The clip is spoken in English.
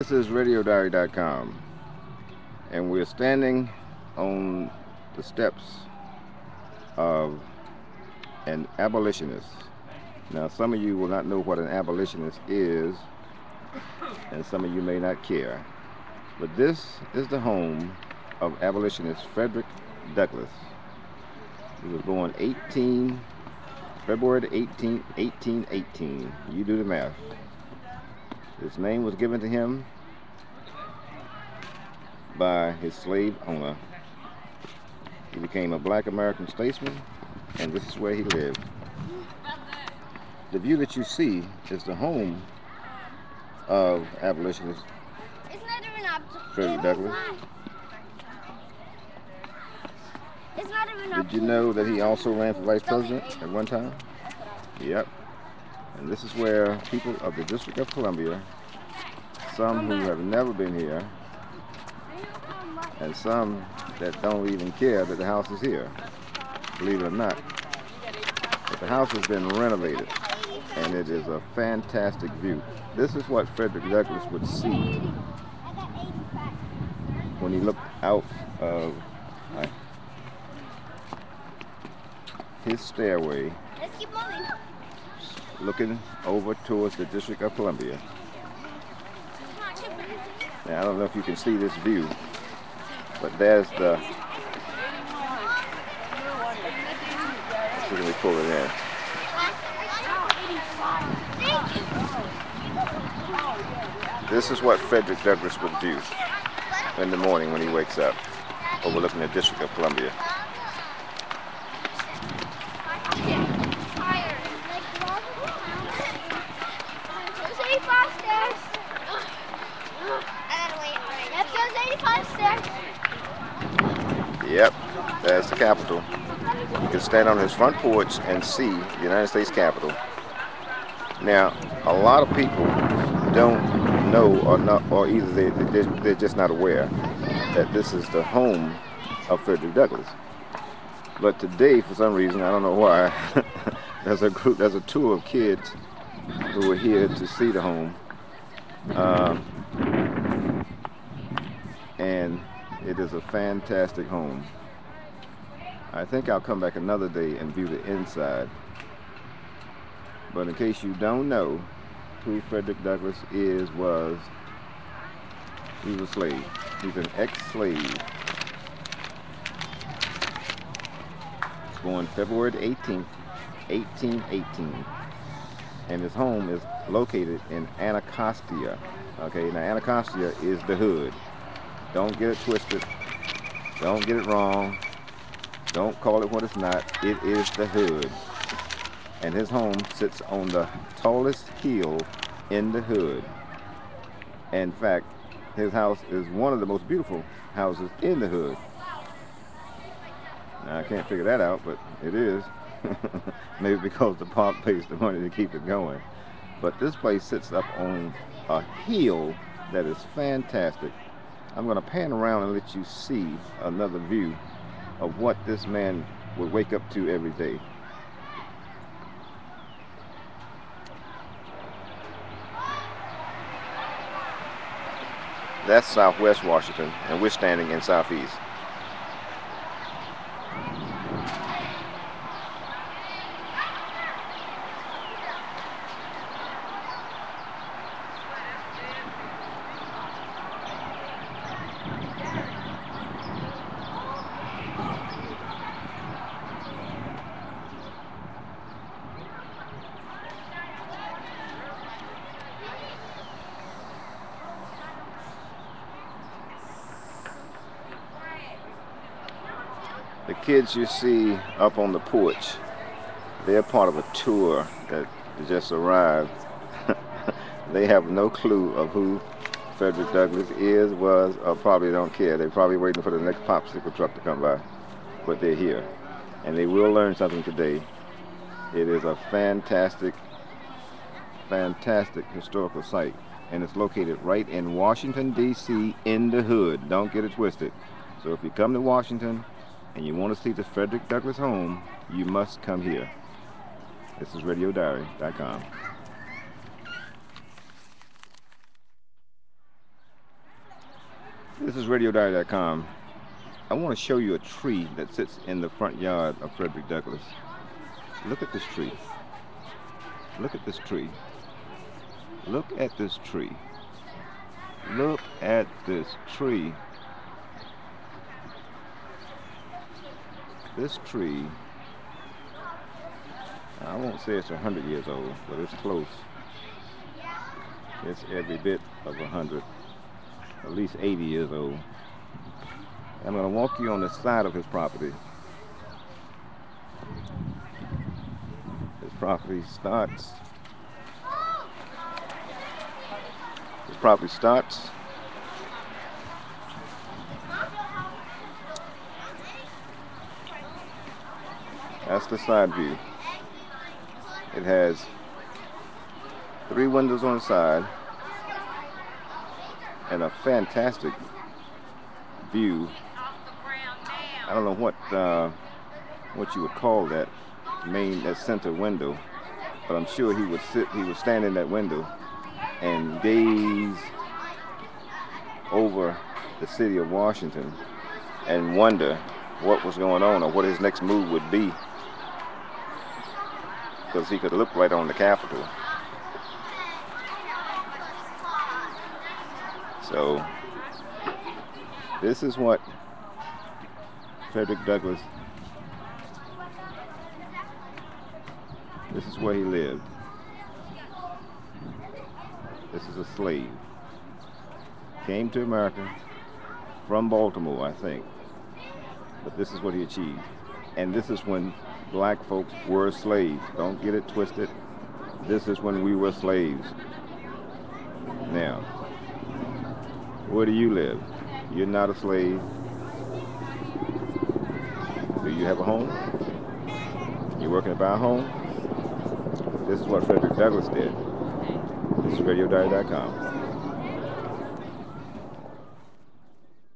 This is RadioDiary.com, and we're standing on the steps of an abolitionist. Now, some of you will not know what an abolitionist is, and some of you may not care. But this is the home of abolitionist Frederick Douglass. He was born February 18, 1818. You do the math. His name was given to him by his slave owner. He became a black American statesman, and this is where he lived. The view that you see is the home of abolitionist Frederick Douglass. Did you know that he also ran for vice president at one time? Yep. And this is where people of the District of Columbia, some who have never been here, and some that don't even care that the house is here, believe it or not. But the house has been renovated, and it is a fantastic view. This is what Frederick Douglass would see when he looked out of his stairway, looking over towards the District of Columbia. Now, I don't know if you can see this view, but there's the... Let's see, let me pull it in. This is what Frederick Douglass would do in the morning when he wakes up, overlooking the District of Columbia. Yep, that's the Capitol. You can stand on his front porch and see the United States Capitol. Now, a lot of people don't know, or either they're just not aware that this is the home of Frederick Douglass. But today, for some reason, I don't know why, there's a tour of kids who are here to see the home, and it is a fantastic home. I think I'll come back another day and view the inside. But in case you don't know who Frederick Douglass he was a slave. He's an ex-slave. Born February 18th, 1818. And his home is located in Anacostia. Okay, now Anacostia is the hood. Don't get it twisted. Don't get it wrong. Don't call it what it's not. It is the hood. And his home sits on the tallest hill in the hood. In fact, his house is one of the most beautiful houses in the hood. Now, I can't figure that out, but it is. Maybe because the park pays the money to keep it going. But this place sits up on a hill that is fantastic. I'm going to pan around and let you see another view of what this man would wake up to every day. That's Southwest Washington, and we're standing in Southeast. The kids you see up on the porch, they're part of a tour that just arrived. They have no clue of who Frederick Douglass was, or probably don't care. They're probably waiting for the next popsicle truck to come by. But they're here. And they will learn something today. It is a fantastic, fantastic historical site. And it's located right in Washington, D.C., in the hood. Don't get it twisted. So if you come to Washington, and you want to see the Frederick Douglass home, you must come here. This is RadioDiary.com. This is RadioDiary.com. I want to show you a tree that sits in the front yard of Frederick Douglas. Look at this tree. Look at this tree. Look at this tree. Look at this tree. This tree, I won't say it's 100 years old, but it's close. It's every bit of 100, at least 80 years old. I'm going to walk you on the side of his property. His property starts. That's the side view. It has 3 windows on the side and a fantastic view. I don't know what you would call that center window, but I'm sure he would stand in that window and gaze over the city of Washington and wonder what was going on or what his next move would be, because he could look right on the Capitol. So this is what Frederick Douglass, this is where he lived. This is a slave. Came to America from Baltimore, I think. But this is what he achieved. And this is when black folks were slaves. Don't get it twisted. This is when we were slaves. Now, where do you live? You're not a slave. Do you have a home? You're working to buy a home? This is what Frederick Douglass did. This is RadioDiary.com.